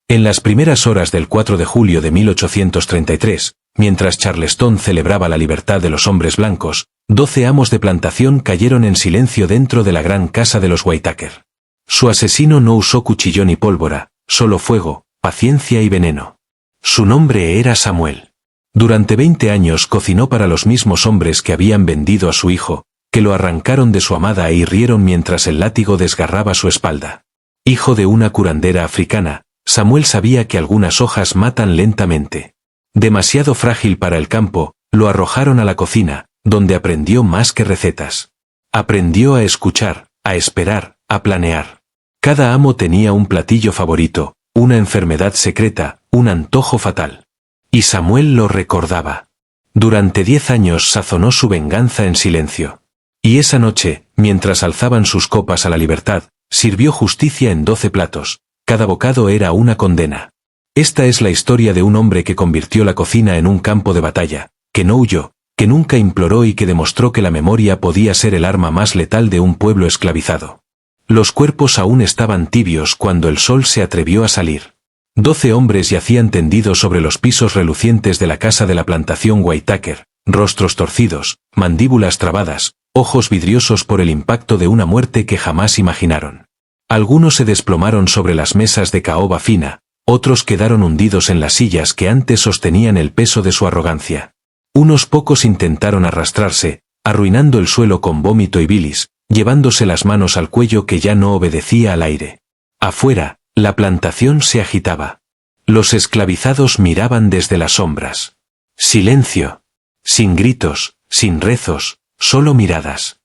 En las primeras horas del 4 de julio de 1833, mientras Charleston celebraba la libertad de los hombres blancos, 12 amos de plantación cayeron en silencio dentro de la gran casa de los Whitaker. Su asesino no usó cuchillo ni pólvora, solo fuego, paciencia y veneno. Su nombre era Samuel. Durante 20 años cocinó para los mismos hombres que habían vendido a su hijo, que lo arrancaron de su amada e hirieron mientras el látigo desgarraba su espalda. Hijo de una curandera africana, Samuel sabía que algunas hojas matan lentamente. Demasiado frágil para el campo, lo arrojaron a la cocina, donde aprendió más que recetas. Aprendió a escuchar, a esperar, a planear. Cada amo tenía un platillo favorito, una enfermedad secreta, un antojo fatal. Y Samuel lo recordaba. Durante 10 años sazonó su venganza en silencio. Y esa noche, mientras alzaban sus copas a la libertad, sirvió justicia en 12 platos. Cada bocado era una condena. Esta es la historia de un hombre que convirtió la cocina en un campo de batalla, que no huyó, que nunca imploró y que demostró que la memoria podía ser el arma más letal de un pueblo esclavizado. Los cuerpos aún estaban tibios cuando el sol se atrevió a salir. 12 hombres yacían tendidos sobre los pisos relucientes de la casa de la plantación Whitaker, rostros torcidos, mandíbulas trabadas, ojos vidriosos por el impacto de una muerte que jamás imaginaron. Algunos se desplomaron sobre las mesas de caoba fina, otros quedaron hundidos en las sillas que antes sostenían el peso de su arrogancia. Unos pocos intentaron arrastrarse, arruinando el suelo con vómito y bilis, llevándose las manos al cuello que ya no obedecía al aire. Afuera, la plantación se agitaba. Los esclavizados miraban desde las sombras. Silencio. Sin gritos, sin rezos, solo miradas.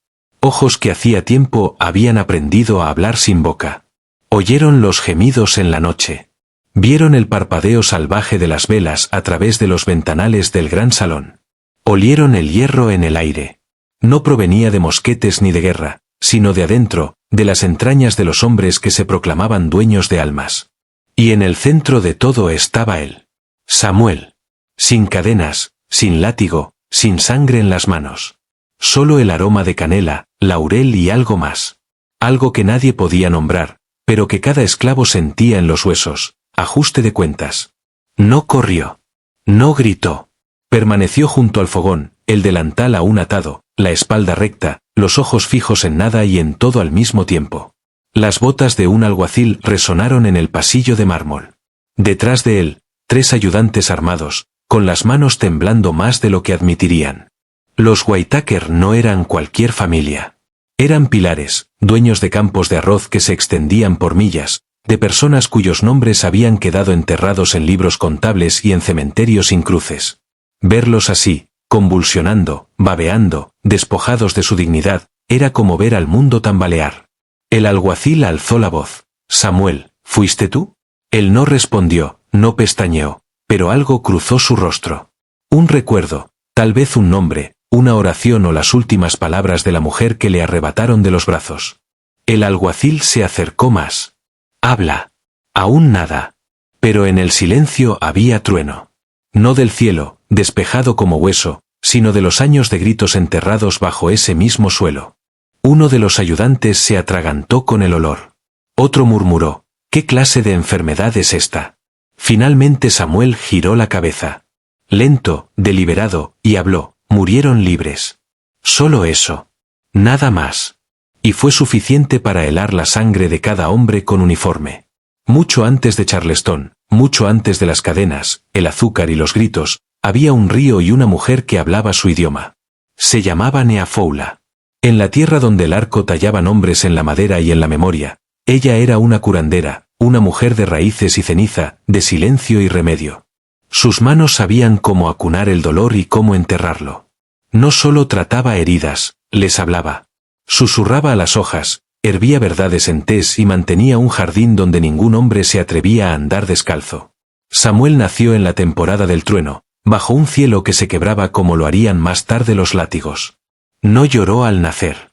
Ojos que hacía tiempo habían aprendido a hablar sin boca. Oyeron los gemidos en la noche. Vieron el parpadeo salvaje de las velas a través de los ventanales del gran salón. Olieron el hierro en el aire. No provenía de mosquetes ni de guerra, sino de adentro, de las entrañas de los hombres que se proclamaban dueños de almas. Y en el centro de todo estaba él. Samuel. Sin cadenas, sin látigo, sin sangre en las manos. Solo el aroma de canela, laurel y algo más. Algo que nadie podía nombrar, pero que cada esclavo sentía en los huesos. Ajuste de cuentas. No corrió. No gritó. Permaneció junto al fogón, el delantal aún atado, la espalda recta, los ojos fijos en nada y en todo al mismo tiempo. Las botas de un alguacil resonaron en el pasillo de mármol. Detrás de él, 3 ayudantes armados, con las manos temblando más de lo que admitirían. Los Whitaker no eran cualquier familia. Eran pilares, dueños de campos de arroz que se extendían por millas, de personas cuyos nombres habían quedado enterrados en libros contables y en cementerios sin cruces. Verlos así, convulsionando, babeando, despojados de su dignidad, era como ver al mundo tambalear. El alguacil alzó la voz. «Samuel, ¿fuiste tú?» Él no respondió, no pestañeó, pero algo cruzó su rostro. Un recuerdo, tal vez un nombre, una oración o las últimas palabras de la mujer que le arrebataron de los brazos. El alguacil se acercó más. «Habla». Aún nada. Pero en el silencio había trueno. No del cielo, despejado como hueso, sino de los años de gritos enterrados bajo ese mismo suelo. Uno de los ayudantes se atragantó con el olor. Otro murmuró, «¿Qué clase de enfermedad es esta?» Finalmente Samuel giró la cabeza. Lento, deliberado, y habló, «Murieron libres». Solo eso. Nada más. Y fue suficiente para helar la sangre de cada hombre con uniforme. Mucho antes de Charleston, mucho antes de las cadenas, el azúcar y los gritos, había un río y una mujer que hablaba su idioma. Se llamaba Neafoula. En la tierra donde el arco tallaba nombres en la madera y en la memoria, ella era una curandera, una mujer de raíces y ceniza, de silencio y remedio. Sus manos sabían cómo acunar el dolor y cómo enterrarlo. No solo trataba heridas, les hablaba. Susurraba a las hojas, hervía verdades en tés y mantenía un jardín donde ningún hombre se atrevía a andar descalzo. Samuel nació en la temporada del trueno, bajo un cielo que se quebraba como lo harían más tarde los látigos. No lloró al nacer.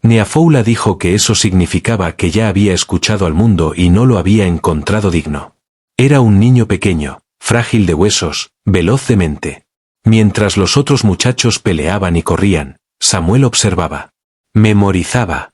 Neafoula dijo que eso significaba que ya había escuchado al mundo y no lo había encontrado digno. Era un niño pequeño, frágil de huesos, veloz de mente. Mientras los otros muchachos peleaban y corrían, Samuel observaba. Memorizaba.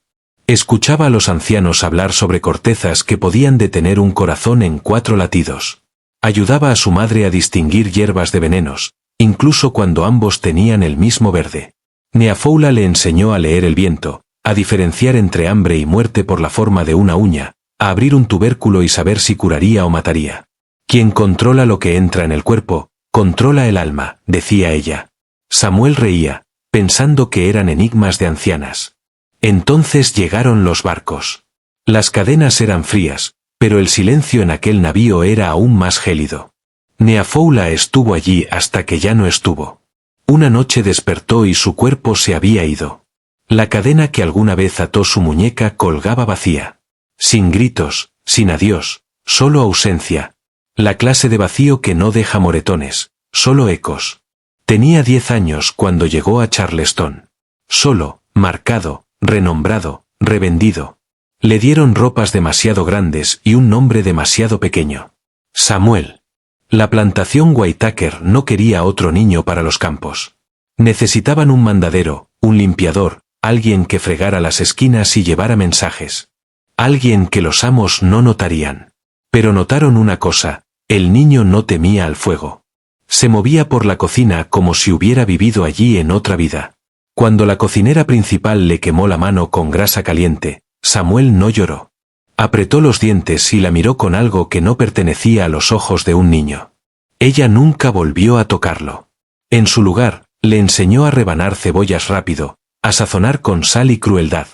Escuchaba a los ancianos hablar sobre cortezas que podían detener un corazón en 4 latidos. Ayudaba a su madre a distinguir hierbas de venenos, incluso cuando ambos tenían el mismo verde. Neafoula le enseñó a leer el viento, a diferenciar entre hambre y muerte por la forma de una uña, a abrir un tubérculo y saber si curaría o mataría. Quien controla lo que entra en el cuerpo, controla el alma, decía ella. Samuel reía, pensando que eran enigmas de ancianas. Entonces llegaron los barcos. Las cadenas eran frías, pero el silencio en aquel navío era aún más gélido. Neafoula estuvo allí hasta que ya no estuvo. Una noche despertó y su cuerpo se había ido. La cadena que alguna vez ató su muñeca colgaba vacía. Sin gritos, sin adiós, solo ausencia. La clase de vacío que no deja moretones, solo ecos. Tenía 10 años cuando llegó a Charleston. Solo, marcado, renombrado, revendido. Le dieron ropas demasiado grandes y un nombre demasiado pequeño. Samuel. La plantación Whitaker no quería otro niño para los campos. Necesitaban un mandadero, un limpiador, alguien que fregara las esquinas y llevara mensajes. Alguien que los amos no notarían. Pero notaron una cosa, el niño no temía al fuego. Se movía por la cocina como si hubiera vivido allí en otra vida. Cuando la cocinera principal le quemó la mano con grasa caliente, Samuel no lloró. Apretó los dientes y la miró con algo que no pertenecía a los ojos de un niño. Ella nunca volvió a tocarlo. En su lugar, le enseñó a rebanar cebollas rápido, a sazonar con sal y crueldad.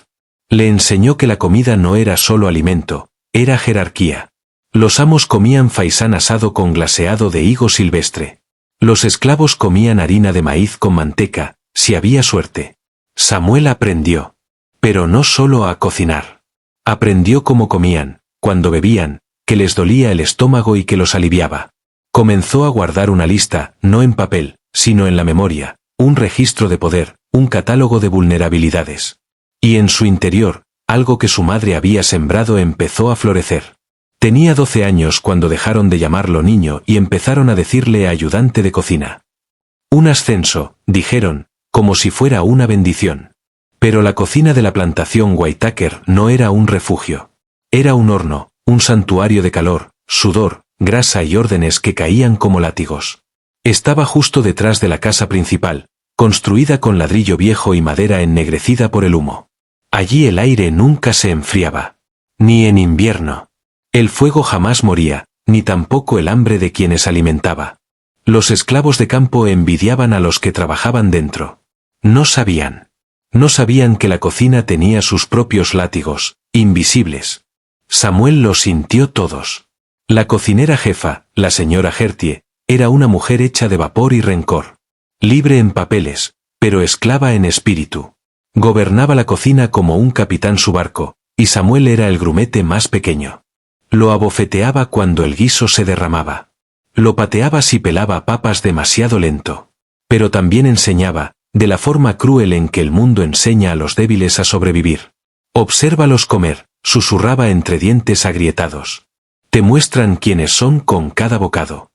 Le enseñó que la comida no era solo alimento, era jerarquía. Los amos comían faisán asado con glaseado de higo silvestre. Los esclavos comían harina de maíz con manteca, si había suerte. Samuel aprendió. Pero no solo a cocinar. Aprendió cómo comían, cuando bebían, que les dolía el estómago y que los aliviaba. Comenzó a guardar una lista, no en papel, sino en la memoria, un registro de poder, un catálogo de vulnerabilidades. Y en su interior, algo que su madre había sembrado empezó a florecer. Tenía 12 años cuando dejaron de llamarlo niño y empezaron a decirle ayudante de cocina. Un ascenso, dijeron, como si fuera una bendición. Pero la cocina de la plantación Whitaker no era un refugio. Era un horno, un santuario de calor, sudor, grasa y órdenes que caían como látigos. Estaba justo detrás de la casa principal, construida con ladrillo viejo y madera ennegrecida por el humo. Allí el aire nunca se enfriaba. Ni en invierno. El fuego jamás moría, ni tampoco el hambre de quienes alimentaba. Los esclavos de campo envidiaban a los que trabajaban dentro. No sabían. No sabían que la cocina tenía sus propios látigos, invisibles. Samuel los sintió todos. La cocinera jefa, la señora Gertie, era una mujer hecha de vapor y rencor. Libre en papeles, pero esclava en espíritu. Gobernaba la cocina como un capitán su barco, y Samuel era el grumete más pequeño. Lo abofeteaba cuando el guiso se derramaba. Lo pateaba si pelaba papas demasiado lento. Pero también enseñaba, de la forma cruel en que el mundo enseña a los débiles a sobrevivir. Obsérvalos comer, susurraba entre dientes agrietados. Te muestran quiénes son con cada bocado.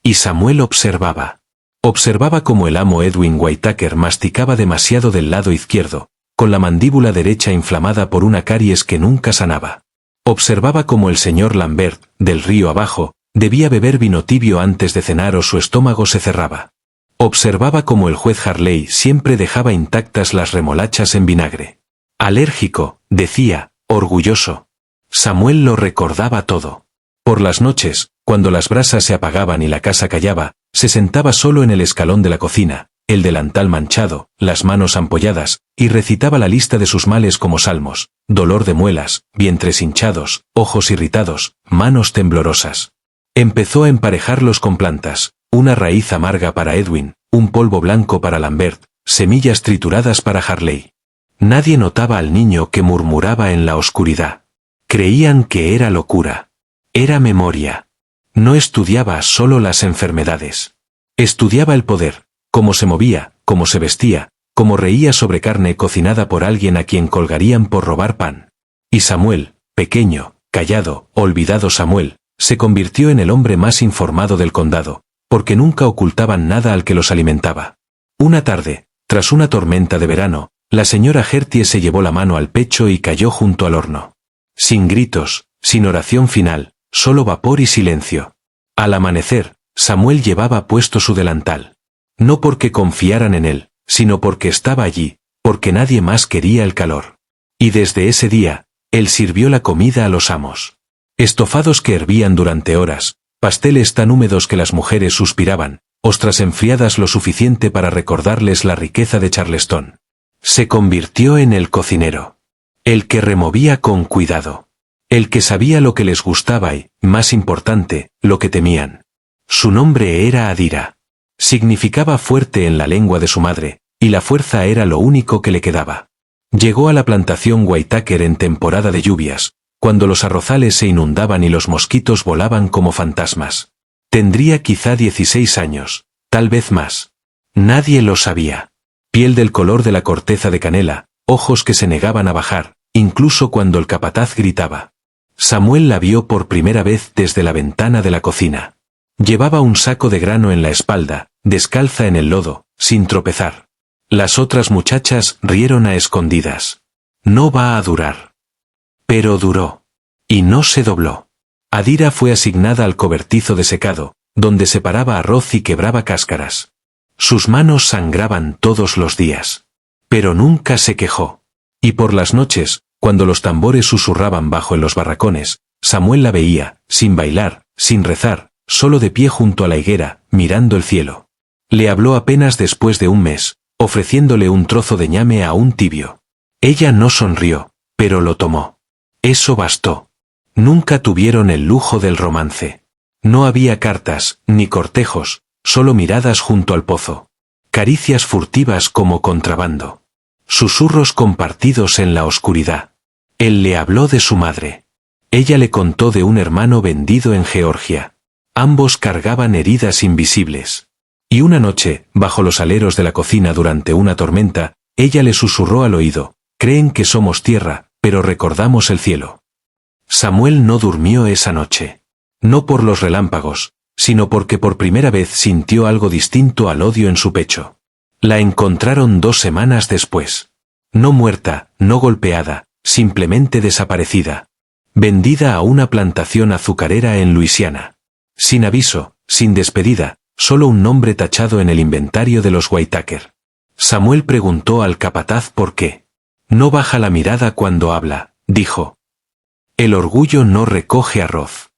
Y Samuel observaba. Observaba cómo el amo Edwin Whitaker masticaba demasiado del lado izquierdo, con la mandíbula derecha inflamada por una caries que nunca sanaba. Observaba cómo el señor Lambert, del río abajo, debía beber vino tibio antes de cenar o su estómago se cerraba. Observaba cómo el juez Harley siempre dejaba intactas las remolachas en vinagre. Alérgico, decía, orgulloso. Samuel lo recordaba todo. Por las noches, cuando las brasas se apagaban y la casa callaba, se sentaba solo en el escalón de la cocina, el delantal manchado, las manos ampolladas, y recitaba la lista de sus males como salmos: dolor de muelas, vientres hinchados, ojos irritados, manos temblorosas. Empezó a emparejarlos con plantas, una raíz amarga para Edwin, un polvo blanco para Lambert, semillas trituradas para Harley. Nadie notaba al niño que murmuraba en la oscuridad. Creían que era locura. Era memoria. No estudiaba solo las enfermedades. Estudiaba el poder, cómo se movía, cómo se vestía, cómo reía sobre carne cocinada por alguien a quien colgarían por robar pan. Y Samuel, pequeño, callado, olvidado Samuel, se convirtió en el hombre más informado del condado, porque nunca ocultaban nada al que los alimentaba. Una tarde, tras una tormenta de verano, La señora Gertie se llevó la mano al pecho y cayó junto al horno. Sin gritos, sin oración final, solo vapor y silencio. Al amanecer, Samuel llevaba puesto su delantal. No porque confiaran en él, sino porque estaba allí, porque nadie más quería el calor. Y desde ese día, él sirvió la comida a los amos. Estofados que hervían durante horas, pasteles tan húmedos que las mujeres suspiraban, ostras enfriadas lo suficiente para recordarles la riqueza de Charleston. Se convirtió en el cocinero. El que removía con cuidado. El que sabía lo que les gustaba y, más importante, lo que temían. Su nombre era Adira. Significaba fuerte en la lengua de su madre, y la fuerza era lo único que le quedaba. Llegó a la plantación Whitaker en temporada de lluvias, cuando los arrozales se inundaban y los mosquitos volaban como fantasmas. Tendría quizá 16 años, tal vez más. Nadie lo sabía. Piel del color de la corteza de canela, ojos que se negaban a bajar, incluso cuando el capataz gritaba. Samuel la vio por primera vez desde la ventana de la cocina. Llevaba un saco de grano en la espalda, descalza en el lodo, sin tropezar. Las otras muchachas rieron a escondidas. No va a durar. Pero duró. Y no se dobló. Adira fue asignada al cobertizo de secado, donde separaba arroz y quebraba cáscaras. Sus manos sangraban todos los días. Pero nunca se quejó. Y por las noches, cuando los tambores susurraban bajo en los barracones, Samuel la veía, sin bailar, sin rezar, solo de pie junto a la higuera, mirando el cielo. Le habló apenas después de un mes, ofreciéndole un trozo de ñame aún tibio. Ella no sonrió, pero lo tomó. Eso bastó. Nunca tuvieron el lujo del romance. No había cartas, ni cortejos, solo miradas junto al pozo. Caricias furtivas como contrabando. Susurros compartidos en la oscuridad. Él le habló de su madre. Ella le contó de un hermano vendido en Georgia. Ambos cargaban heridas invisibles. Y una noche, bajo los aleros de la cocina durante una tormenta, ella le susurró al oído, creen que somos tierra, pero recordamos el cielo. Samuel no durmió esa noche. No por los relámpagos, sino porque por primera vez sintió algo distinto al odio en su pecho. La encontraron 2 semanas después. No muerta, no golpeada, simplemente desaparecida. Vendida a una plantación azucarera en Luisiana. Sin aviso, sin despedida, solo un nombre tachado en el inventario de los Whitaker. Samuel preguntó al capataz por qué. No baja la mirada cuando habla, dijo. El orgullo no recoge arroz.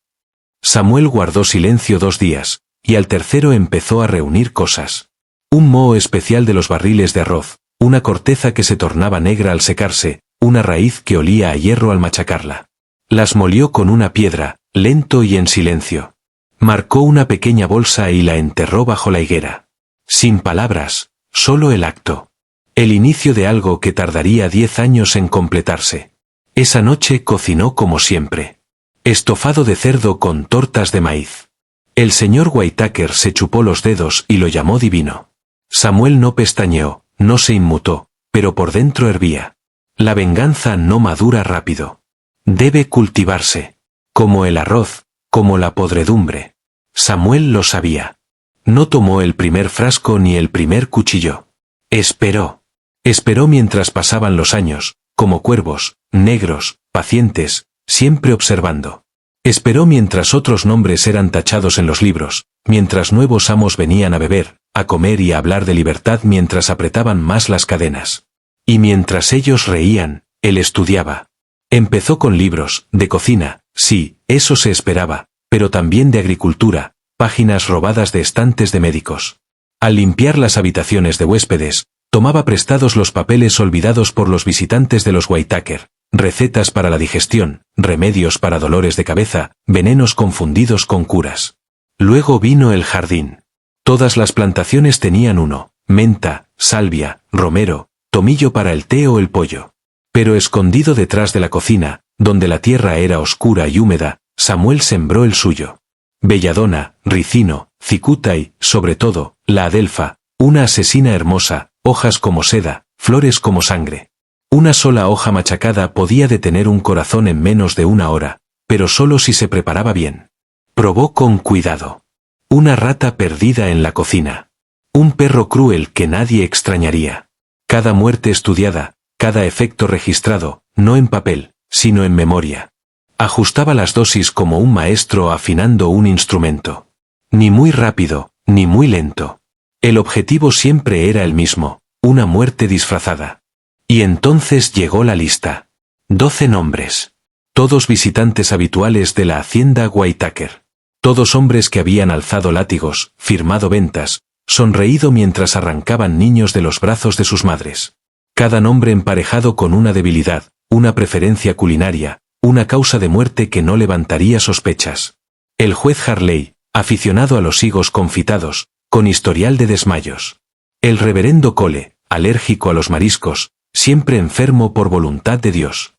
Samuel guardó silencio 2 días, y al tercero empezó a reunir cosas. Un moho especial de los barriles de arroz, una corteza que se tornaba negra al secarse, una raíz que olía a hierro al machacarla. Las molió con una piedra, lento y en silencio. Marcó una pequeña bolsa y la enterró bajo la higuera. Sin palabras, solo el acto. El inicio de algo que tardaría 10 años en completarse. Esa noche cocinó como siempre. Estofado de cerdo con tortas de maíz. El señor Whitaker se chupó los dedos y lo llamó divino. Samuel no pestañeó, no se inmutó, pero por dentro hervía. La venganza no madura rápido. Debe cultivarse. Como el arroz, como la podredumbre. Samuel lo sabía. No tomó el primer frasco ni el primer cuchillo. Esperó. Esperó mientras pasaban los años, como cuervos, negros, pacientes, siempre observando. Esperó mientras otros nombres eran tachados en los libros, mientras nuevos amos venían a beber, a comer y a hablar de libertad mientras apretaban más las cadenas. Y mientras ellos reían, él estudiaba. Empezó con libros, de cocina, sí, eso se esperaba, pero también de agricultura, páginas robadas de estantes de médicos. Al limpiar las habitaciones de huéspedes, tomaba prestados los papeles olvidados por los visitantes de los Whitaker, recetas para la digestión, remedios para dolores de cabeza, venenos confundidos con curas. Luego vino el jardín. Todas las plantaciones tenían uno, menta, salvia, romero, tomillo para el té o el pollo. Pero escondido detrás de la cocina, donde la tierra era oscura y húmeda, Samuel sembró el suyo. Belladona, ricino, cicuta y, sobre todo, la adelfa, una asesina hermosa, hojas como seda, flores como sangre. Una sola hoja machacada podía detener un corazón en menos de 1 hora, pero solo si se preparaba bien. Probó con cuidado. Una rata perdida en la cocina. Un perro cruel que nadie extrañaría. Cada muerte estudiada, cada efecto registrado, no en papel, sino en memoria. Ajustaba las dosis como un maestro afinando un instrumento. Ni muy rápido, ni muy lento. El objetivo siempre era el mismo, una muerte disfrazada. Y entonces llegó la lista. 12 nombres. Todos visitantes habituales de la hacienda Whitaker. Todos hombres que habían alzado látigos, firmado ventas, sonreído mientras arrancaban niños de los brazos de sus madres. Cada nombre emparejado con una debilidad, una preferencia culinaria, una causa de muerte que no levantaría sospechas. El juez Harley, aficionado a los higos confitados, con historial de desmayos. El reverendo Cole, alérgico a los mariscos, siempre enfermo por voluntad de Dios.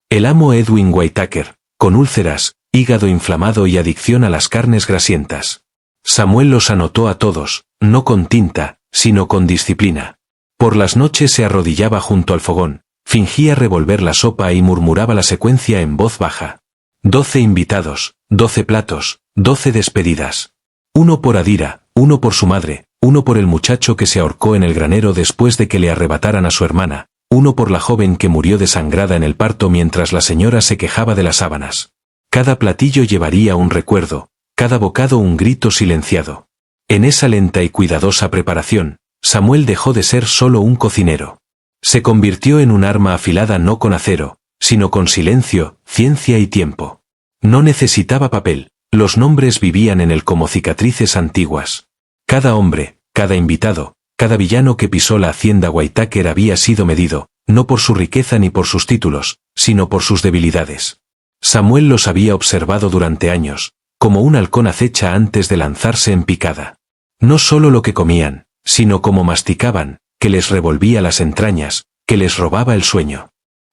El amo Edwin Whitaker, con úlceras, hígado inflamado y adicción a las carnes grasientas. Samuel los anotó a todos, no con tinta, sino con disciplina. Por las noches se arrodillaba junto al fogón, fingía revolver la sopa y murmuraba la secuencia en voz baja. 12 invitados, 12 platos, 12 despedidas. Uno por Adira, uno por su madre, uno por el muchacho que se ahorcó en el granero después de que le arrebataran a su hermana, uno por la joven que murió desangrada en el parto mientras la señora se quejaba de las sábanas. Cada platillo llevaría un recuerdo, cada bocado un grito silenciado. En esa lenta y cuidadosa preparación, Samuel dejó de ser solo un cocinero. Se convirtió en un arma afilada no con acero, sino con silencio, ciencia y tiempo. No necesitaba papel, los nombres vivían en él como cicatrices antiguas. Cada hombre, cada invitado, cada villano que pisó la hacienda Whitaker había sido medido, no por su riqueza ni por sus títulos, sino por sus debilidades. Samuel los había observado durante años, como un halcón acecha antes de lanzarse en picada. No solo lo que comían, sino cómo masticaban, que les revolvía las entrañas, que les robaba el sueño.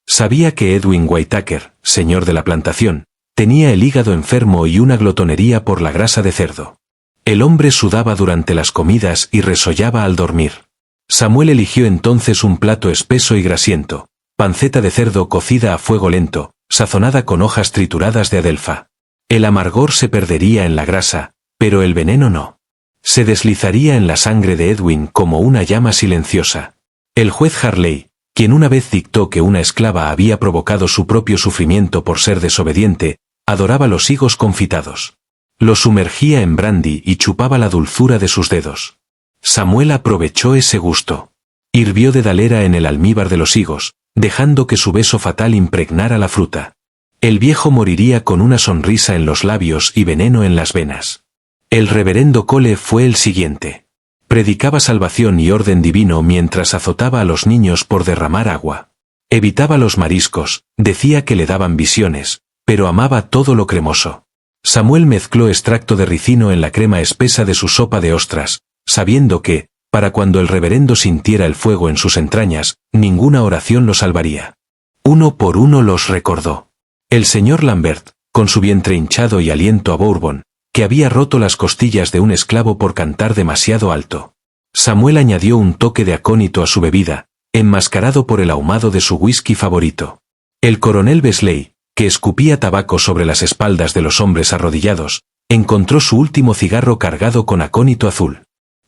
Sabía que Edwin Whitaker, señor de la plantación, tenía el hígado enfermo y una glotonería por la grasa de cerdo. El hombre sudaba durante las comidas y resollaba al dormir. Samuel eligió entonces un plato espeso y grasiento, panceta de cerdo cocida a fuego lento, sazonada con hojas trituradas de adelfa. El amargor se perdería en la grasa, pero el veneno no. Se deslizaría en la sangre de Edwin como una llama silenciosa. El juez Harley, quien una vez dictó que una esclava había provocado su propio sufrimiento por ser desobediente, adoraba los higos confitados. Los sumergía en brandy y chupaba la dulzura de sus dedos. Samuel aprovechó ese gusto. Hirvió dedalera en el almíbar de los higos, dejando que su beso fatal impregnara la fruta. El viejo moriría con una sonrisa en los labios y veneno en las venas. El reverendo Cole fue el siguiente. Predicaba salvación y orden divino mientras azotaba a los niños por derramar agua. Evitaba los mariscos, decía que le daban visiones, pero amaba todo lo cremoso. Samuel mezcló extracto de ricino en la crema espesa de su sopa de ostras, sabiendo que, para cuando el reverendo sintiera el fuego en sus entrañas, ninguna oración lo salvaría. Uno por uno los recordó. El señor Lambert, con su vientre hinchado y aliento a Bourbon, que había roto las costillas de un esclavo por cantar demasiado alto. Samuel añadió un toque de acónito a su bebida, enmascarado por el ahumado de su whisky favorito. El coronel Besley, que escupía tabaco sobre las espaldas de los hombres arrodillados, encontró su último cigarro cargado con acónito azul.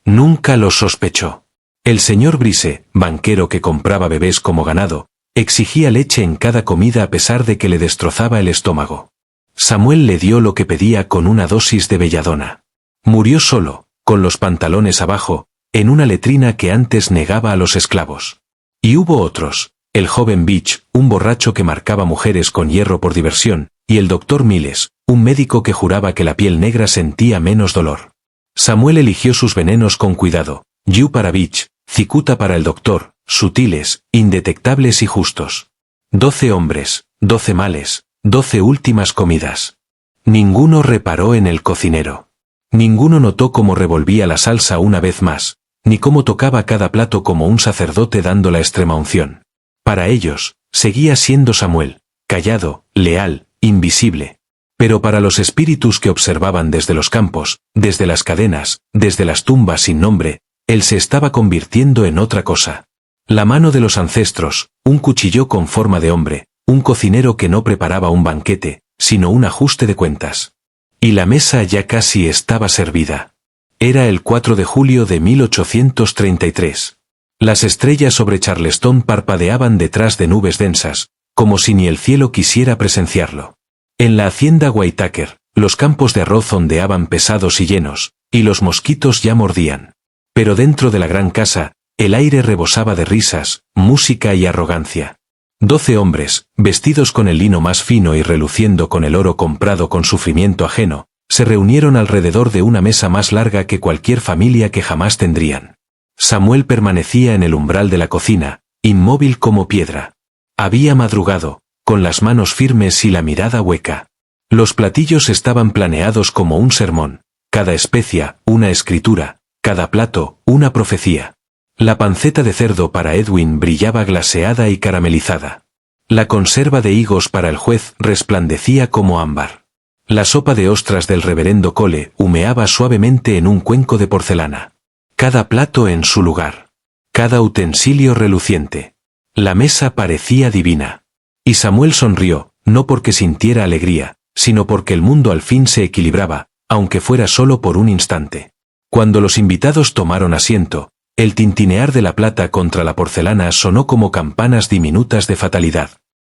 Nunca lo sospechó. El señor Brise, banquero que compraba bebés como ganado, exigía leche en cada comida a pesar de que le destrozaba el estómago. Samuel le dio lo que pedía con una dosis de belladona. Murió solo, con los pantalones abajo, en una letrina que antes negaba a los esclavos. Y hubo otros, el joven Beach, un borracho que marcaba mujeres con hierro por diversión, y el doctor Miles, un médico que juraba que la piel negra sentía menos dolor. Samuel eligió sus venenos con cuidado, Yu para Beach, cicuta para el doctor, sutiles, indetectables y justos. 12 hombres, 12 males, 12 últimas comidas. Ninguno reparó en el cocinero. Ninguno notó cómo revolvía la salsa una vez más, ni cómo tocaba cada plato como un sacerdote dando la extrema unción. Para ellos, seguía siendo Samuel, callado, leal, invisible. Pero para los espíritus que observaban desde los campos, desde las cadenas, desde las tumbas sin nombre, él se estaba convirtiendo en otra cosa. La mano de los ancestros, un cuchillo con forma de hombre, un cocinero que no preparaba un banquete, sino un ajuste de cuentas. Y la mesa ya casi estaba servida. Era el 4 de julio de 1833. Las estrellas sobre Charleston parpadeaban detrás de nubes densas, como si ni el cielo quisiera presenciarlo. En la hacienda Whitaker, los campos de arroz ondeaban pesados y llenos, y los mosquitos ya mordían. Pero dentro de la gran casa, el aire rebosaba de risas, música y arrogancia. 12 hombres, vestidos con el lino más fino y reluciendo con el oro comprado con sufrimiento ajeno, se reunieron alrededor de una mesa más larga que cualquier familia que jamás tendrían. Samuel permanecía en el umbral de la cocina, inmóvil como piedra. Había madrugado, con las manos firmes y la mirada hueca. Los platillos estaban planeados como un sermón, cada especia, una escritura, cada plato, una profecía. La panceta de cerdo para Edwin brillaba glaseada y caramelizada. La conserva de higos para el juez resplandecía como ámbar. La sopa de ostras del reverendo Cole humeaba suavemente en un cuenco de porcelana. Cada plato en su lugar. Cada utensilio reluciente. La mesa parecía divina. Y Samuel sonrió, no porque sintiera alegría, sino porque el mundo al fin se equilibraba, aunque fuera solo por un instante. Cuando los invitados tomaron asiento, el tintinear de la plata contra la porcelana sonó como campanas diminutas de fatalidad.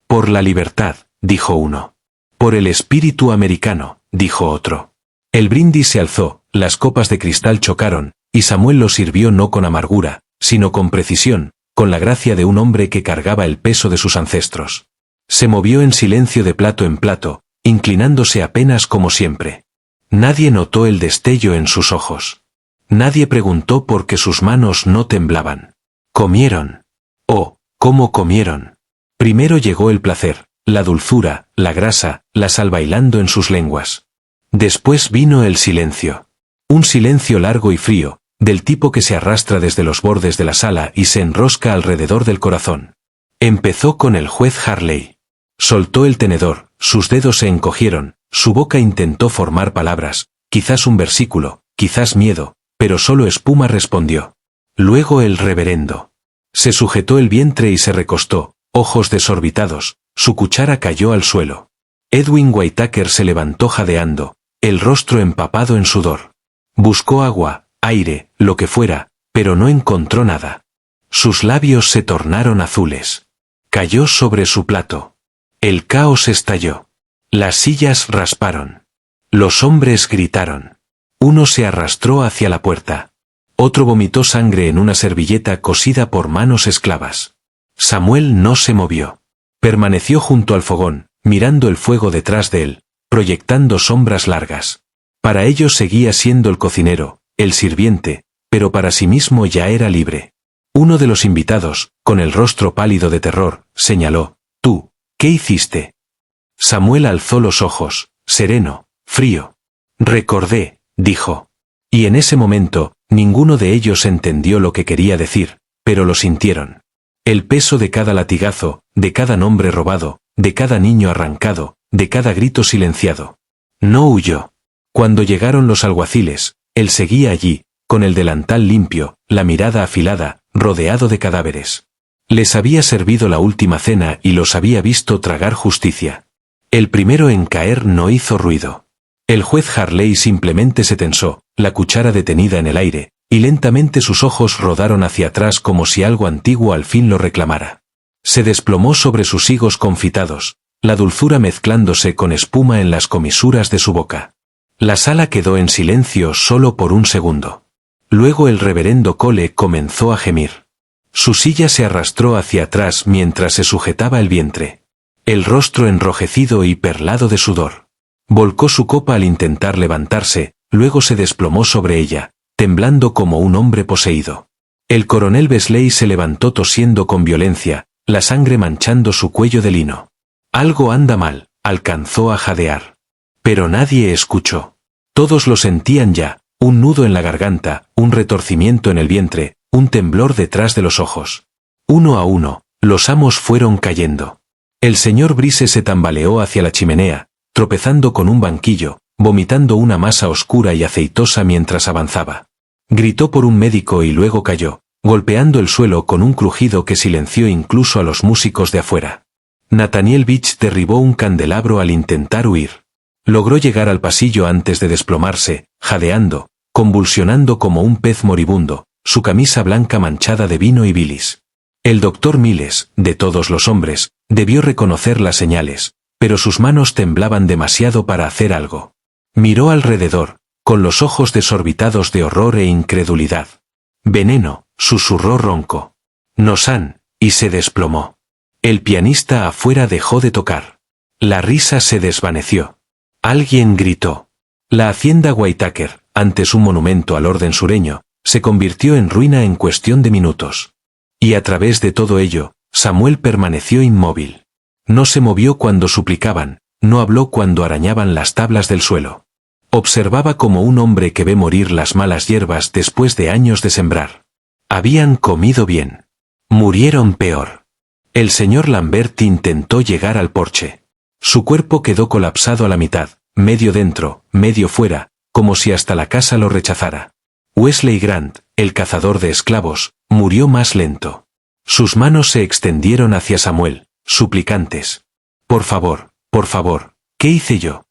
Por la libertad, dijo uno. Por el espíritu americano, dijo otro. El brindis se alzó, las copas de cristal chocaron, y Samuel lo sirvió no con amargura, sino con precisión, con la gracia de un hombre que cargaba el peso de sus ancestros. Se movió en silencio de plato en plato, inclinándose apenas como siempre. Nadie notó el destello en sus ojos. Nadie preguntó por qué sus manos no temblaban. Comieron. Oh, cómo comieron. Primero llegó el placer, la dulzura, la grasa, la sal bailando en sus lenguas. Después vino el silencio. Un silencio largo y frío, del tipo que se arrastra desde los bordes de la sala y se enrosca alrededor del corazón. Empezó con el juez Harley. Soltó el tenedor, sus dedos se encogieron, su boca intentó formar palabras, quizás un versículo, quizás miedo, pero solo espuma respondió. Luego el reverendo. Se sujetó el vientre y se recostó, ojos desorbitados, su cuchara cayó al suelo. Edwin Whitaker se levantó jadeando, el rostro empapado en sudor. Buscó agua, aire, lo que fuera, pero no encontró nada. Sus labios se tornaron azules. Cayó sobre su plato. El caos estalló. Las sillas rasparon. Los hombres gritaron. Uno se arrastró hacia la puerta. Otro vomitó sangre en una servilleta cosida por manos esclavas. Samuel no se movió. Permaneció junto al fogón, mirando el fuego detrás de él, proyectando sombras largas. Para ellos seguía siendo el cocinero, el sirviente, pero para sí mismo ya era libre. Uno de los invitados, con el rostro pálido de terror, señaló, «¿Tú, qué hiciste?» Samuel alzó los ojos, sereno, frío. «Recordé», dijo. Y en ese momento, ninguno de ellos entendió lo que quería decir, pero lo sintieron. El peso de cada latigazo, de cada nombre robado, de cada niño arrancado, de cada grito silenciado. No huyó. Cuando llegaron los alguaciles, él seguía allí, con el delantal limpio, la mirada afilada, rodeado de cadáveres. Les había servido la última cena y los había visto tragar justicia. El primero en caer no hizo ruido. El juez Harley simplemente se tensó, la cuchara detenida en el aire, y lentamente sus ojos rodaron hacia atrás como si algo antiguo al fin lo reclamara. Se desplomó sobre sus higos confitados, la dulzura mezclándose con espuma en las comisuras de su boca. La sala quedó en silencio solo por un segundo. Luego el reverendo Cole comenzó a gemir. Su silla se arrastró hacia atrás mientras se sujetaba el vientre. El rostro enrojecido y perlado de sudor. Volcó su copa al intentar levantarse, luego se desplomó sobre ella, temblando como un hombre poseído. El coronel Besley se levantó tosiendo con violencia, la sangre manchando su cuello de lino. Algo anda mal, alcanzó a jadear. Pero nadie escuchó. Todos lo sentían ya, un nudo en la garganta, un retorcimiento en el vientre, un temblor detrás de los ojos. Uno a uno, los amos fueron cayendo. El señor Brise se tambaleó hacia la chimenea, tropezando con un banquillo, vomitando una masa oscura y aceitosa mientras avanzaba. Gritó por un médico y luego cayó, golpeando el suelo con un crujido que silenció incluso a los músicos de afuera. Nathaniel Beach derribó un candelabro al intentar huir. Logró llegar al pasillo antes de desplomarse, jadeando, convulsionando como un pez moribundo, su camisa blanca manchada de vino y bilis. El doctor Miles, de todos los hombres, debió reconocer las señales, pero sus manos temblaban demasiado para hacer algo. Miró alrededor, con los ojos desorbitados de horror e incredulidad. «Veneno», susurró ronco. «Nos han», y se desplomó. El pianista afuera dejó de tocar. La risa se desvaneció. Alguien gritó. La hacienda Whitaker, antes un monumento al orden sureño, se convirtió en ruina en cuestión de minutos. Y a través de todo ello, Samuel permaneció inmóvil. No se movió cuando suplicaban, no habló cuando arañaban las tablas del suelo. Observaba como un hombre que ve morir las malas hierbas después de años de sembrar. Habían comido bien. Murieron peor. El señor Lambert intentó llegar al porche. Su cuerpo quedó colapsado a la mitad, medio dentro, medio fuera, como si hasta la casa lo rechazara. Wesley Grant, el cazador de esclavos, murió más lento. Sus manos se extendieron hacia Samuel, suplicantes. Por favor, ¿qué hice yo?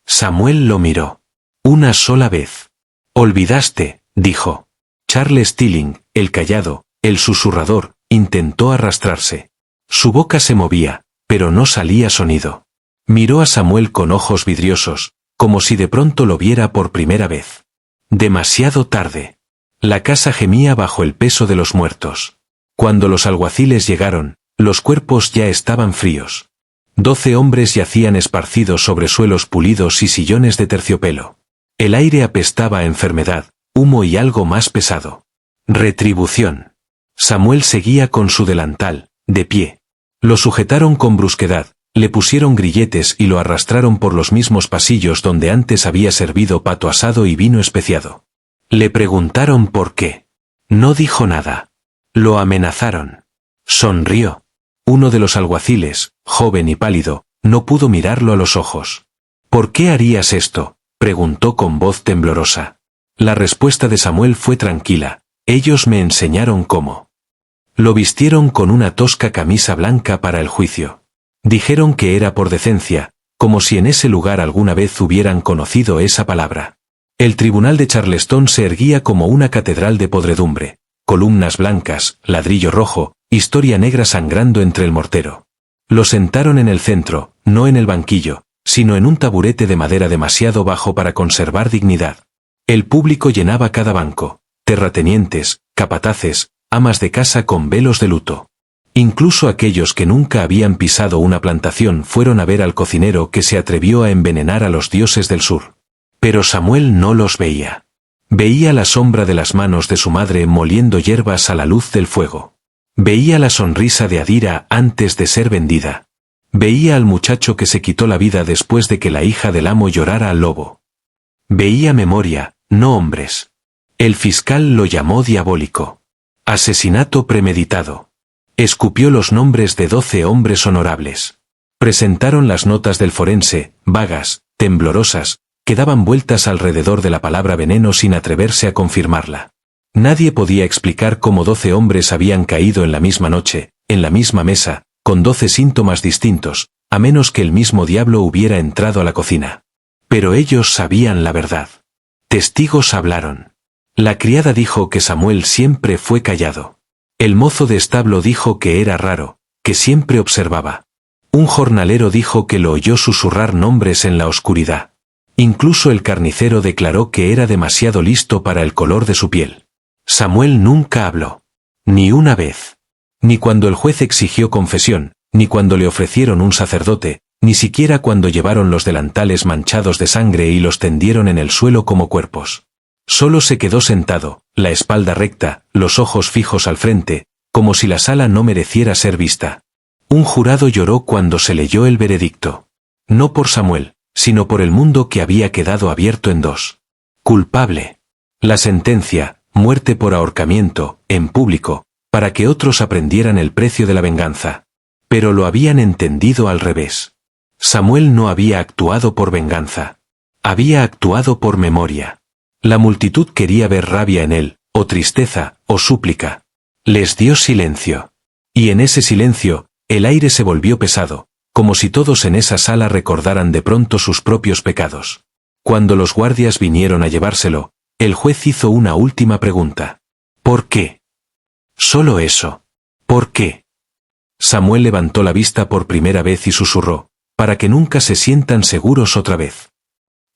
Samuel lo miró. Una sola vez. Olvidaste, dijo. Charles Tilling, el callado, el susurrador, intentó arrastrarse. Su boca se movía, pero no salía sonido. Miró a Samuel con ojos vidriosos, como si de pronto lo viera por primera vez. Demasiado tarde. La casa gemía bajo el peso de los muertos. Cuando los alguaciles llegaron, los cuerpos ya estaban fríos. 12 hombres yacían esparcidos sobre suelos pulidos y sillones de terciopelo. El aire apestaba a enfermedad, humo y algo más pesado. Retribución. Samuel seguía con su delantal, de pie. Lo sujetaron con brusquedad, le pusieron grilletes y lo arrastraron por los mismos pasillos donde antes había servido pato asado y vino especiado. Le preguntaron por qué. No dijo nada. Lo amenazaron. Sonrió. Uno de los alguaciles, joven y pálido, no pudo mirarlo a los ojos. «¿Por qué harías esto?», preguntó con voz temblorosa. La respuesta de Samuel fue tranquila. «Ellos me enseñaron cómo». Lo vistieron con una tosca camisa blanca para el juicio. Dijeron que era por decencia, como si en ese lugar alguna vez hubieran conocido esa palabra. El tribunal de Charleston se erguía como una catedral de podredumbre. Columnas blancas, ladrillo rojo, historia negra sangrando entre el mortero. Lo sentaron en el centro, no en el banquillo, sino en un taburete de madera demasiado bajo para conservar dignidad. El público llenaba cada banco, terratenientes, capataces, amas de casa con velos de luto. Incluso aquellos que nunca habían pisado una plantación fueron a ver al cocinero que se atrevió a envenenar a los dioses del sur. Pero Samuel no los veía. Veía la sombra de las manos de su madre moliendo hierbas a la luz del fuego. Veía la sonrisa de Adira antes de ser vendida. Veía al muchacho que se quitó la vida después de que la hija del amo llorara al lobo. Veía memoria, no hombres. El fiscal lo llamó diabólico. Asesinato premeditado. Escupió los nombres de 12 hombres honorables. Presentaron las notas del forense, vagas, temblorosas, que daban vueltas alrededor de la palabra veneno sin atreverse a confirmarla. Nadie podía explicar cómo 12 hombres habían caído en la misma noche, en la misma mesa, con 12 síntomas distintos, a menos que el mismo diablo hubiera entrado a la cocina. Pero ellos sabían la verdad. Testigos hablaron. La criada dijo que Samuel siempre fue callado. El mozo de establo dijo que era raro, que siempre observaba. Un jornalero dijo que lo oyó susurrar nombres en la oscuridad. Incluso el carnicero declaró que era demasiado listo para el color de su piel. Samuel nunca habló. Ni una vez. Ni cuando el juez exigió confesión, ni cuando le ofrecieron un sacerdote, ni siquiera cuando llevaron los delantales manchados de sangre y los tendieron en el suelo como cuerpos. Solo se quedó sentado, la espalda recta, los ojos fijos al frente, como si la sala no mereciera ser vista. Un jurado lloró cuando se leyó el veredicto. No por Samuel, sino por el mundo que había quedado abierto en dos. Culpable. La sentencia, muerte por ahorcamiento, en público, para que otros aprendieran el precio de la venganza. Pero lo habían entendido al revés. Samuel no había actuado por venganza. Había actuado por memoria. La multitud quería ver rabia en él, o tristeza, o súplica. Les dio silencio. Y en ese silencio, el aire se volvió pesado, como si todos en esa sala recordaran de pronto sus propios pecados. Cuando los guardias vinieron a llevárselo, el juez hizo una última pregunta. ¿Por qué? Solo eso. ¿Por qué? Samuel levantó la vista por primera vez y susurró, para que nunca se sientan seguros otra vez.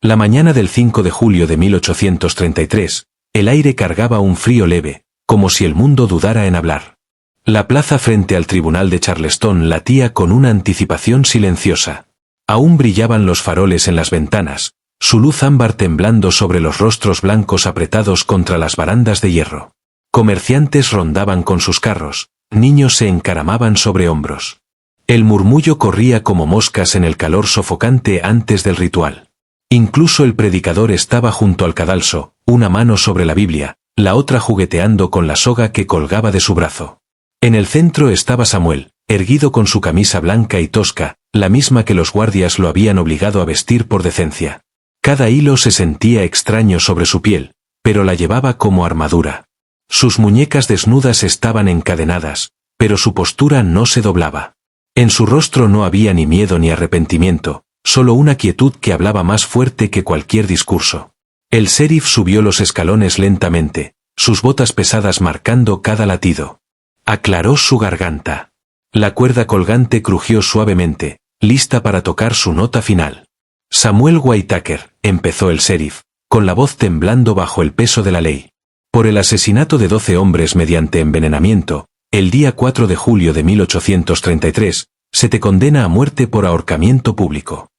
La mañana del 5 de julio de 1833, el aire cargaba un frío leve, como si el mundo dudara en hablar. La plaza frente al tribunal de Charleston latía con una anticipación silenciosa. Aún brillaban los faroles en las ventanas, su luz ámbar temblando sobre los rostros blancos apretados contra las barandas de hierro. Comerciantes rondaban con sus carros, niños se encaramaban sobre hombros. El murmullo corría como moscas en el calor sofocante antes del ritual. Incluso el predicador estaba junto al cadalso, una mano sobre la Biblia, la otra jugueteando con la soga que colgaba de su brazo. En el centro estaba Samuel, erguido con su camisa blanca y tosca, la misma que los guardias lo habían obligado a vestir por decencia. Cada hilo se sentía extraño sobre su piel, pero la llevaba como armadura. Sus muñecas desnudas estaban encadenadas, pero su postura no se doblaba. En su rostro no había ni miedo ni arrepentimiento, solo una quietud que hablaba más fuerte que cualquier discurso. El sheriff subió los escalones lentamente, sus botas pesadas marcando cada latido. Aclaró su garganta. La cuerda colgante crujió suavemente, lista para tocar su nota final. Samuel Whitaker, empezó el sheriff, con la voz temblando bajo el peso de la ley. Por el asesinato de 12 hombres mediante envenenamiento, el día 4 de julio de 1833, se te condena a muerte por ahorcamiento público.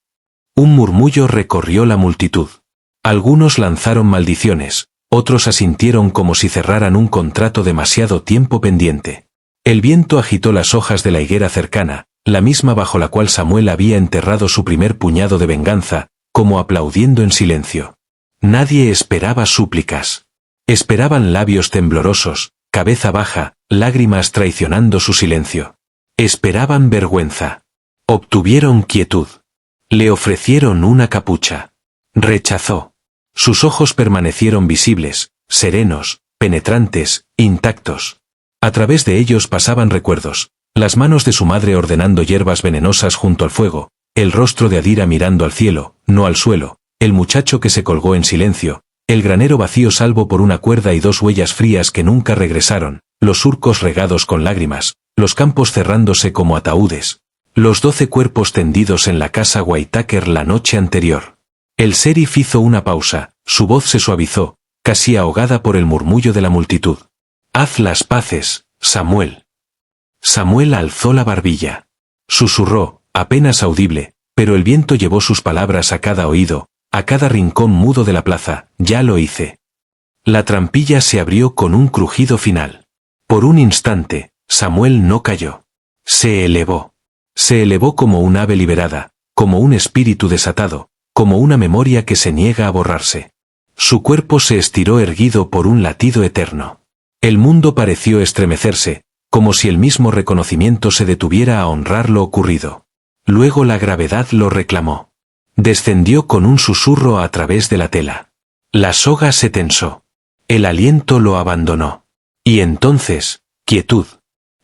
Un murmullo recorrió la multitud. Algunos lanzaron maldiciones, otros asintieron como si cerraran un contrato demasiado tiempo pendiente. El viento agitó las hojas de la higuera cercana, la misma bajo la cual Samuel había enterrado su primer puñado de venganza, como aplaudiendo en silencio. Nadie esperaba súplicas. Esperaban labios temblorosos, cabeza baja, lágrimas traicionando su silencio. Esperaban vergüenza. Obtuvieron quietud. Le ofrecieron una capucha. Rechazó. Sus ojos permanecieron visibles, serenos, penetrantes, intactos. A través de ellos pasaban recuerdos, las manos de su madre ordenando hierbas venenosas junto al fuego, el rostro de Adira mirando al cielo, no al suelo, el muchacho que se colgó en silencio, el granero vacío salvo por una cuerda y 2 huellas frías que nunca regresaron, los surcos regados con lágrimas, los campos cerrándose como ataúdes, los 12 cuerpos tendidos en la casa Whitaker la noche anterior. El sheriff hizo una pausa, su voz se suavizó, casi ahogada por el murmullo de la multitud. Haz las paces, Samuel. Samuel alzó la barbilla. Susurró, apenas audible, pero el viento llevó sus palabras a cada oído, a cada rincón mudo de la plaza. Ya lo hice. La trampilla se abrió con un crujido final. Por un instante, Samuel no cayó. Se elevó. Se elevó como un ave liberada, como un espíritu desatado, como una memoria que se niega a borrarse. Su cuerpo se estiró erguido por un latido eterno. El mundo pareció estremecerse, como si el mismo reconocimiento se detuviera a honrar lo ocurrido. Luego la gravedad lo reclamó. Descendió con un susurro a través de la tela. La soga se tensó. El aliento lo abandonó. Y entonces, quietud.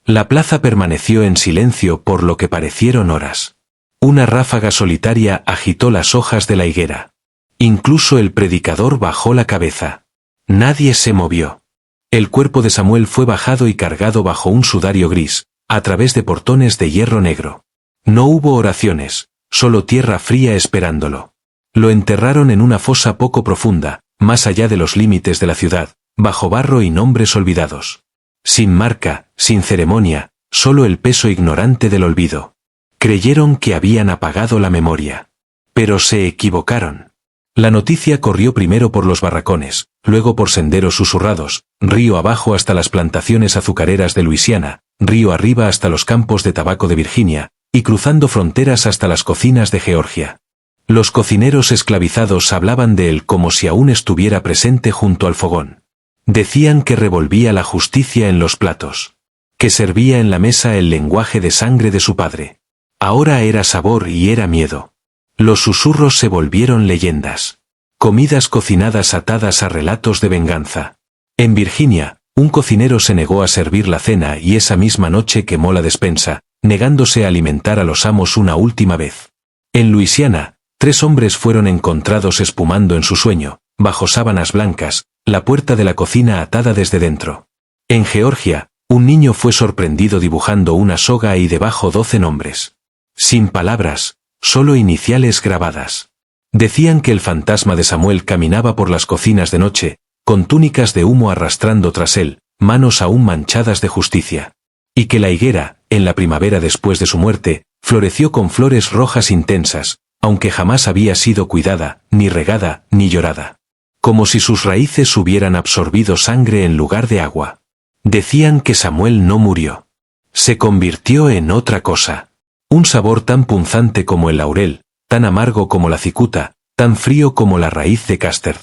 La plaza permaneció en silencio por lo que parecieron horas. Una ráfaga solitaria agitó las hojas de la higuera. Incluso el predicador bajó la cabeza. Nadie se movió. El cuerpo de Samuel fue bajado y cargado bajo un sudario gris, a través de portones de hierro negro. No hubo oraciones, solo tierra fría esperándolo. Lo enterraron en una fosa poco profunda, más allá de los límites de la ciudad, bajo barro y nombres olvidados. Sin marca, sin ceremonia, solo el peso ignorante del olvido. Creyeron que habían apagado la memoria. Pero se equivocaron. La noticia corrió primero por los barracones, luego por senderos susurrados, río abajo hasta las plantaciones azucareras de Luisiana, río arriba hasta los campos de tabaco de Virginia, y cruzando fronteras hasta las cocinas de Georgia. Los cocineros esclavizados hablaban de él como si aún estuviera presente junto al fogón. Decían que revolvía la justicia en los platos. Que servía en la mesa el lenguaje de sangre de su padre. Ahora era sabor y era miedo. Los susurros se volvieron leyendas. Comidas cocinadas atadas a relatos de venganza. En Virginia, un cocinero se negó a servir la cena y esa misma noche quemó la despensa, negándose a alimentar a los amos una última vez. En Luisiana, 3 hombres fueron encontrados espumando en su sueño, bajo sábanas blancas, la puerta de la cocina atada desde dentro. En Georgia, un niño fue sorprendido dibujando una soga y debajo 12 nombres. Sin palabras, solo iniciales grabadas. Decían que el fantasma de Samuel caminaba por las cocinas de noche, con túnicas de humo arrastrando tras él, manos aún manchadas de justicia. Y que la higuera, en la primavera después de su muerte, floreció con flores rojas intensas, aunque jamás había sido cuidada, ni regada, ni llorada. Como si sus raíces hubieran absorbido sangre en lugar de agua. Decían que Samuel no murió. Se convirtió en otra cosa. Un sabor tan punzante como el laurel, tan amargo como la cicuta, tan frío como la raíz de Caster.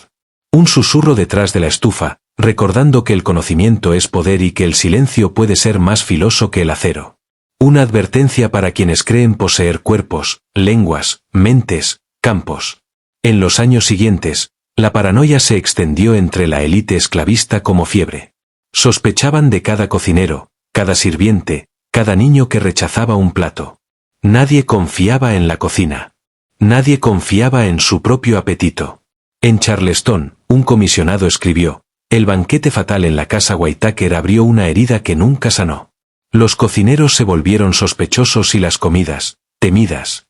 Un susurro detrás de la estufa, recordando que el conocimiento es poder y que el silencio puede ser más filoso que el acero. Una advertencia para quienes creen poseer cuerpos, lenguas, mentes, campos. En los años siguientes, la paranoia se extendió entre la élite esclavista como fiebre. Sospechaban de cada cocinero, cada sirviente, cada niño que rechazaba un plato. Nadie confiaba en la cocina. Nadie confiaba en su propio apetito. En Charleston, un comisionado escribió: el banquete fatal en la casa Whitaker abrió una herida que nunca sanó. Los cocineros se volvieron sospechosos y las comidas, temidas.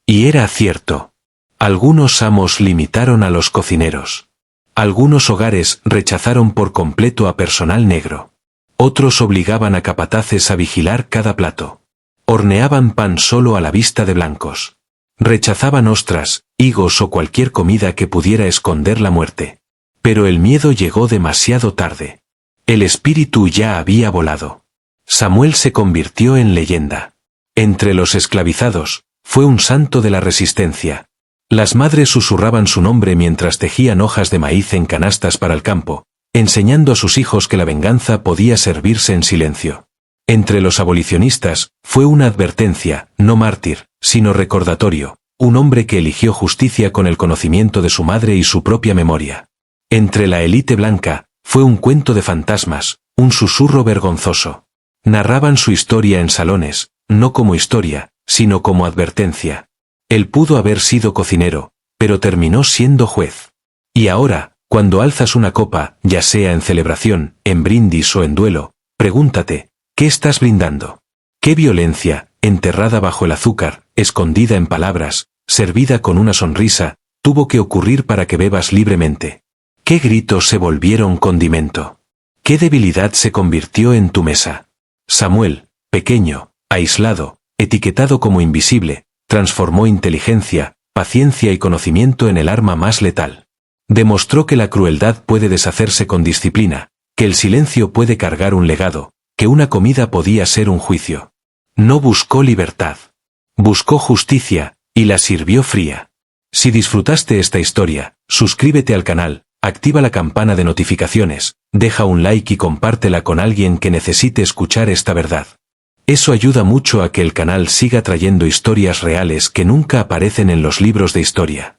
Y era cierto. Algunos amos limitaron a los cocineros. Algunos hogares rechazaron por completo a personal negro. Otros obligaban a capataces a vigilar cada plato. Horneaban pan solo a la vista de blancos. Rechazaban ostras, higos o cualquier comida que pudiera esconder la muerte. Pero el miedo llegó demasiado tarde. El espíritu ya había volado. Samuel se convirtió en leyenda. Entre los esclavizados, fue un santo de la resistencia. Las madres susurraban su nombre mientras tejían hojas de maíz en canastas para el campo, enseñando a sus hijos que la venganza podía servirse en silencio. Entre los abolicionistas, fue una advertencia, no mártir, sino recordatorio, un hombre que eligió justicia con el conocimiento de su madre y su propia memoria. Entre la élite blanca, fue un cuento de fantasmas, un susurro vergonzoso. Narraban su historia en salones, no como historia, sino como advertencia. Él pudo haber sido cocinero, pero terminó siendo juez. Y ahora, cuando alzas una copa, ya sea en celebración, en brindis o en duelo, pregúntate, ¿qué estás brindando? ¿Qué violencia, enterrada bajo el azúcar, escondida en palabras, servida con una sonrisa, tuvo que ocurrir para que bebas libremente? ¿Qué gritos se volvieron condimento? ¿Qué debilidad se convirtió en tu mesa? Samuel, pequeño, aislado, etiquetado como invisible, transformó inteligencia, paciencia y conocimiento en el arma más letal. Demostró que la crueldad puede deshacerse con disciplina, que el silencio puede cargar un legado, que una comida podía ser un juicio. No buscó libertad. Buscó justicia, y la sirvió fría. Si disfrutaste esta historia, suscríbete al canal, activa la campana de notificaciones, deja un like y compártela con alguien que necesite escuchar esta verdad. Eso ayuda mucho a que el canal siga trayendo historias reales que nunca aparecen en los libros de historia.